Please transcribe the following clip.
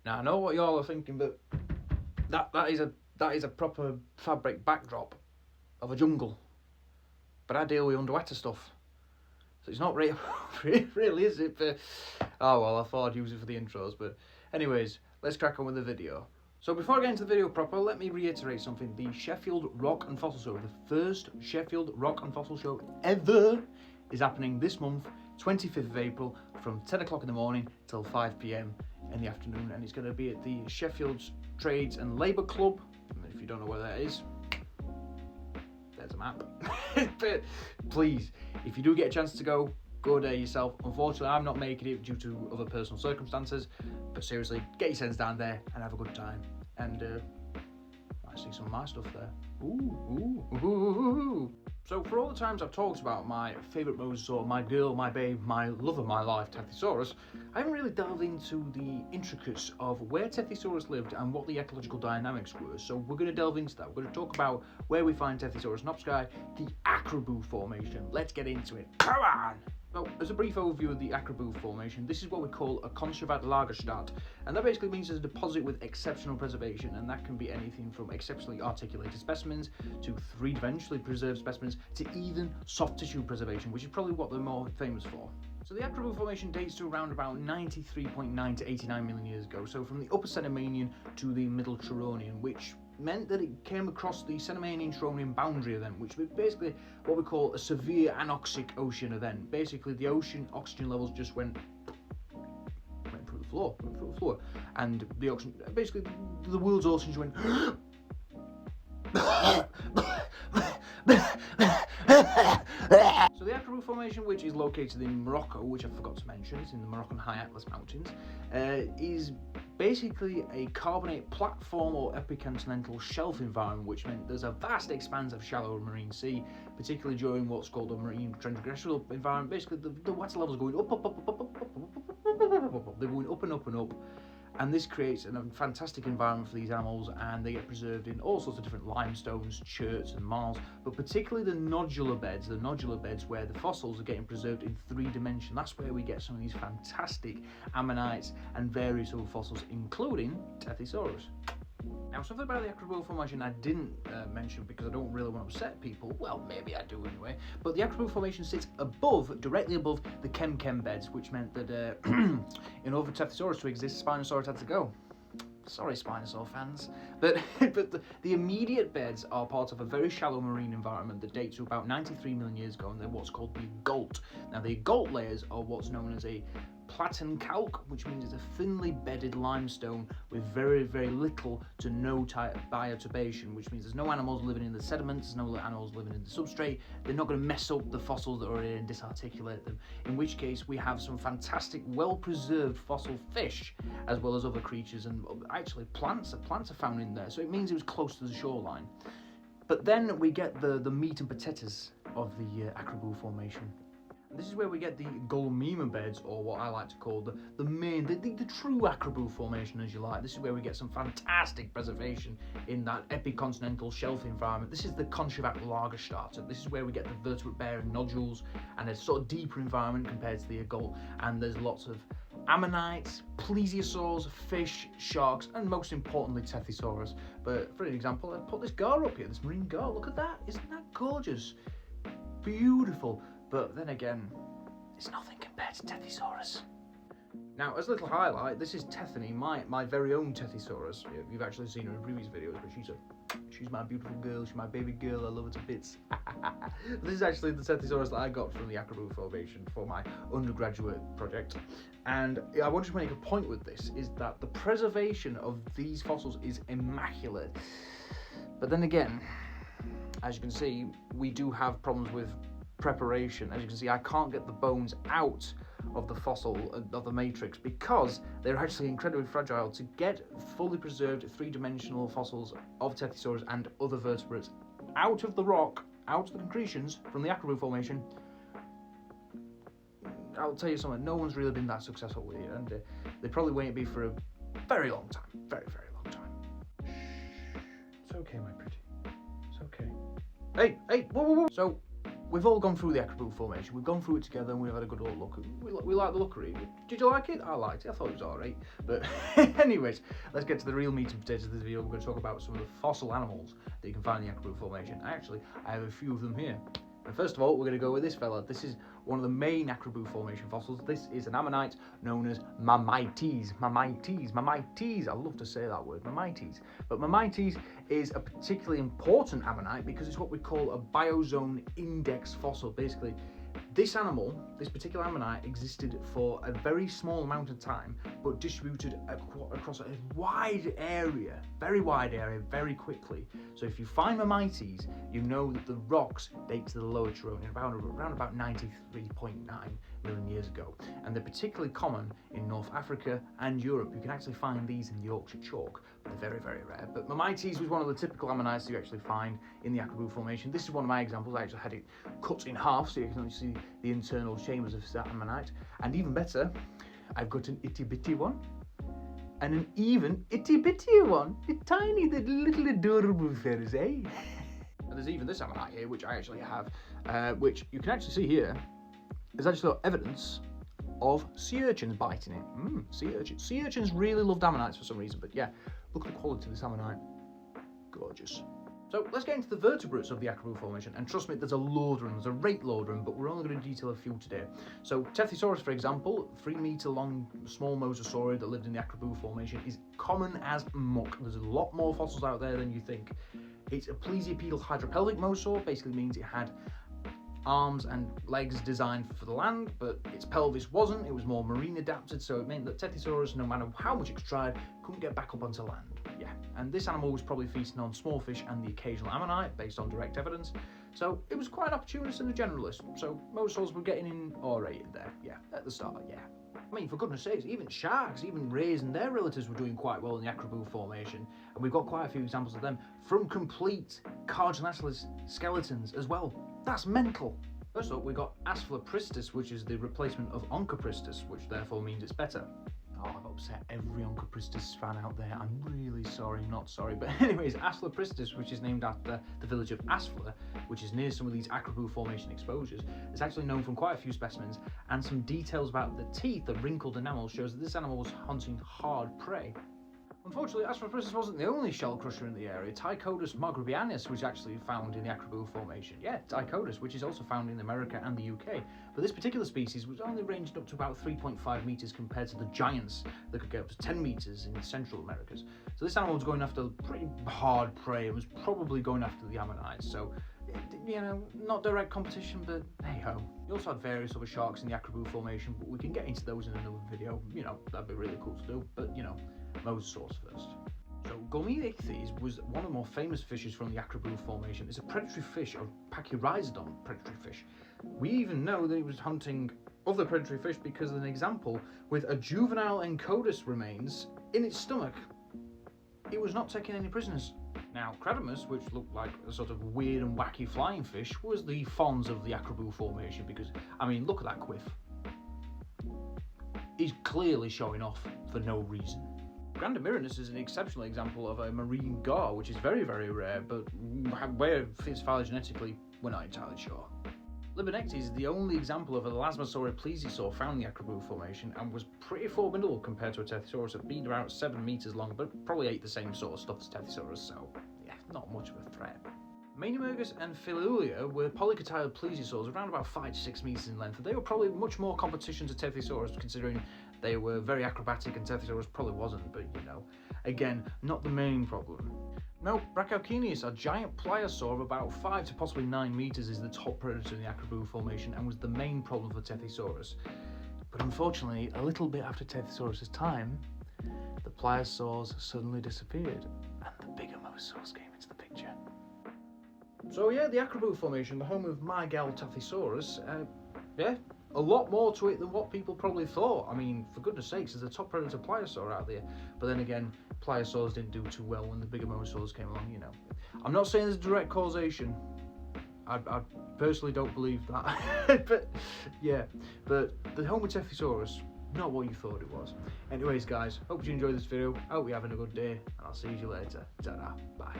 Now I know what y'all are thinking, but that is a proper fabric backdrop of a jungle. But I deal with underwater stuff, so it's not really, really, is it? But, oh well, I thought I'd use it for the intros. But anyways, let's crack on with the video. So before I get into the video proper, let me reiterate something. The Sheffield Rock and Fossil Show, the first Sheffield Rock and Fossil Show ever, is happening this month, 25th of April, from 10 o'clock in the morning till 5 p.m. in the afternoon, and it's going to be at the Sheffield Trades and Labour Club. If you don't know where that is, there's a map. But please, if you do get a chance to go there yourself. Unfortunately, I'm not making it due to other personal circumstances, but seriously, get your sense down there and have a good time. And I see some of my stuff there. Ooh. So for all the times I've talked about my favourite mosasaur, my girl, my babe, my love of my life, Tethysaurus, I haven't really delved into the intricacies of where Tethysaurus lived and what the ecological dynamics were. So we're going to delve into that. We're going to talk about where we find Tethysaurus nopsky, the Akrabou Formation. Let's get into it. Come on! So, as a brief overview of the Akrabou Formation, this is what we call a conservat Lagerstadt, and that basically means it's a deposit with exceptional preservation, and that can be anything from exceptionally articulated specimens to three-dimensionally preserved specimens to even soft tissue preservation, which is probably what they're more famous for. So the Akrabou Formation dates to around about 93.9 to 89 million years ago, so from the upper Cenomanian to the middle Turonian, which meant that it came across the Cenomanian-Turonian boundary event, which was basically what we call a severe anoxic ocean event. Basically, the ocean oxygen levels just went through the floor, and the oxygen, basically, the world's oceans went. So the Akrabou Formation, which is located in Morocco, which I forgot to mention, it's in the Moroccan High Atlas Mountains, is basically a carbonate platform or epicontinental shelf environment, which meant there's a vast expanse of shallow marine sea, particularly during what's called a marine transgressional environment. Basically, the water levels are going up, they're going up and up and up. And this creates a fantastic environment for these animals, and they get preserved in all sorts of different limestones, cherts and marls, but particularly the nodular beds where the fossils are getting preserved in 3 dimensions. That's where we get some of these fantastic ammonites and various other fossils, including Tethysaurus. Now, something about the Akrabou Formation I didn't mention because I don't really want to upset people. Well, maybe I do anyway. But the Akrabou Formation sits directly above the Chem beds, which meant that in order for Tethysaurus to exist, Spinosaurus had to go. Sorry, Spinosaur fans. But the immediate beds are part of a very shallow marine environment that dates to about 93 million years ago, and they're what's called the Gault. Now, the Gault layers are what's known as a platen calc, which means it's a thinly bedded limestone with very, very little to no bioturbation, which means there's no animals living in the sediments, there's no animals living in the substrate. They're not going to mess up the fossils that are in and disarticulate them, in which case we have some fantastic, well-preserved fossil fish, as well as other creatures, and actually plants are found in there, so it means it was close to the shoreline. But then we get the meat and potatoes of the Akrabou Formation. This is where we get the Gulmima beds, or what I like to call the true Akrabou Formation, as you like. This is where we get some fantastic preservation in that epicontinental shelf environment. This is the conservat Lagerstadt. This is where we get the vertebrate-bearing nodules, and it's sort of deeper environment compared to the Gault. And there's lots of ammonites, plesiosaurs, fish, sharks, and most importantly, Tethysaurus. But for an example, I put this gar up here, this marine gar. Look at that! Isn't that gorgeous? Beautiful. But then again, it's nothing compared to Tethysaurus. Now, as a little highlight, this is Tethany, my very own Tethysaurus. You've actually seen her in previous videos, but she's my beautiful girl, she's my baby girl, I love her to bits. This is actually the Tethysaurus that I got from the Akrabou Formation for my undergraduate project. And I want to make a point with this, is that the preservation of these fossils is immaculate. But then again, as you can see, we do have problems with preparation. As you can see, I can't get the bones out of the fossil, of the matrix, because they're actually incredibly fragile. To get fully preserved 3-dimensional fossils of Tethysaurus and other vertebrates out of the rock, out of the concretions from the Akrabou Formation, I'll tell you something, no one's really been that successful with it, and they probably won't be for a very long time. Very, very long time. It's okay, my pretty. It's okay. Hey, whoa. So, we've all gone through the Akrabou Formation. We've gone through it together and we've had a good old look. We like the look of it. Did you like it? I liked it. I thought it was alright. But anyways, let's get to the real meat and potatoes of this video. We're going to talk about some of the fossil animals that you can find in the Akrabou Formation. Actually, I have a few of them here. And first of all, we're going to go with this fella. This is one of the main Akrabou Formation fossils. This is an ammonite known as Mamites. Mamites. I love to say that word, Mamites. But Mamites is a particularly important ammonite because it's what we call a biozone index fossil. Basically, this animal, this particular ammonite, existed for a very small amount of time, but distributed across a wide area, very quickly. So if you find Mamites, you know that the rocks date to the Lower Turonian around about 93.9 million years ago. And they're particularly common in North Africa and Europe. You can actually find these in the Yorkshire chalk, but they're very rare. But Mamites was one of the typical ammonites you actually find in the Akrabou Formation. This is one of my examples. I actually had it cut in half so you can see the internal chambers of that ammonite. And even better, I've got an itty bitty one and an even itty bitty one. The tiny, the little adorable fellas, eh? And there's even this ammonite here, which I actually have, which you can actually see here. There's actually evidence of sea urchins biting it. Sea urchins. Sea urchins really love ammonites for some reason, but yeah, look at the quality of this ammonite. Gorgeous. So let's get into the vertebrates of the Akrabou Formation, and trust me, there's a load of them, there's a rate load of them, but we're only going to detail a few today. So Tethysaurus, for example, 3 metre long small mosasaurid that lived in the Akrabou Formation, is common as muck. There's a lot more fossils out there than you think. It's a plesiopedal hydropelvic mosasaur, basically means it had arms and legs designed for the land, but its pelvis wasn't. It was more marine adapted, so it meant that Tethysaurus, no matter how much it tried, couldn't get back up onto land. Yeah, and this animal was probably feasting on small fish and the occasional ammonite, based on direct evidence. So it was quite an opportunist and a generalist. So mosasaurs were getting in alright there. Yeah, at the start. Yeah. I mean, for goodness sakes, even sharks, even rays and their relatives were doing quite well in the Akrabou Formation, and we've got quite a few examples of them from complete cardiomycetes skeletons as well. That's mental. First up, we've got Asphylopristis, which is the replacement of Onchopristis, which therefore means it's better. Oh, I've upset every Onchopristis fan out there. I'm really sorry, not sorry. But anyways, Asphylopristis, which is named after the village of Asphla, which is near some of these Akrabou Formation exposures, is actually known from quite a few specimens, and some details about the teeth, the wrinkled enamel, shows that this animal was hunting hard prey. Unfortunately, Asphylopristis wasn't the only shell crusher in the area. Tychodus margrabianus was actually found in the Akrabou Formation. Yeah, Tychodus, which is also found in America and the UK. But this particular species was only ranged up to about 3.5 metres compared to the giants that could get up to 10 metres in Central Americas. So this animal was going after pretty hard prey and was probably going after the ammonites. So, you know, not direct competition, but hey ho. You also had various other sharks in the Akrabou Formation, but we can get into those in another video. You know, that'd be really cool to do, but you know, mosasaurs first. So Gomeichthyes was one of the more famous fishes from the Akrabou Formation. It's a predatory fish, or Pachyrhizodon predatory fish. We even know that it was hunting other predatory fish because of an example with a juvenile Encodus remains in its stomach. It was not taking any prisoners. Now, Cradamus, which looked like a sort of weird and wacky flying fish, was the Fons of the Akrabou Formation because, I mean, look at that quiff. He's clearly showing off for no reason. Grandamirinus is an exceptional example of a marine gar, which is very rare, but where it fits phylogenetically, we're not entirely sure. Libonectes is the only example of a elasmosaurid plesiosaur found in the Akrabou Formation and was pretty formidable compared to a Tethysaurus at being around 7 metres long, but probably ate the same sort of stuff as Tethysaurus, so yeah, not much of a threat. Manimergus and Philulia were polycotyl plesiosaurs around about 5 to 6 metres in length, and they were probably much more competition to Tethysaurus considering they were very acrobatic and Tethysaurus probably wasn't, but you know, again, not the main problem. No, Brachiochenius, a giant pliosaur of about 5 to possibly 9 metres, is the top predator in the Akrabou Formation and was the main problem for Tethysaurus. But unfortunately, a little bit after Tethysaurus' time, the pliosaurs suddenly disappeared and the bigger mosasaurs came into the picture. So yeah, the Akrabou Formation, the home of my gal Tethysaurus, yeah, a lot more to it than what people probably thought. I mean, for goodness sakes, there's a top predator pliosaur out there. But then again, pliosaurs didn't do too well when the bigger mosasaurs came along, you know. I'm not saying there's direct causation. I personally don't believe that. But yeah, but the home of Tethysaurus, not what you thought it was. Anyways, guys, hope you enjoyed this video. Hope you're having a good day, and I'll see you later. Ta-da, bye.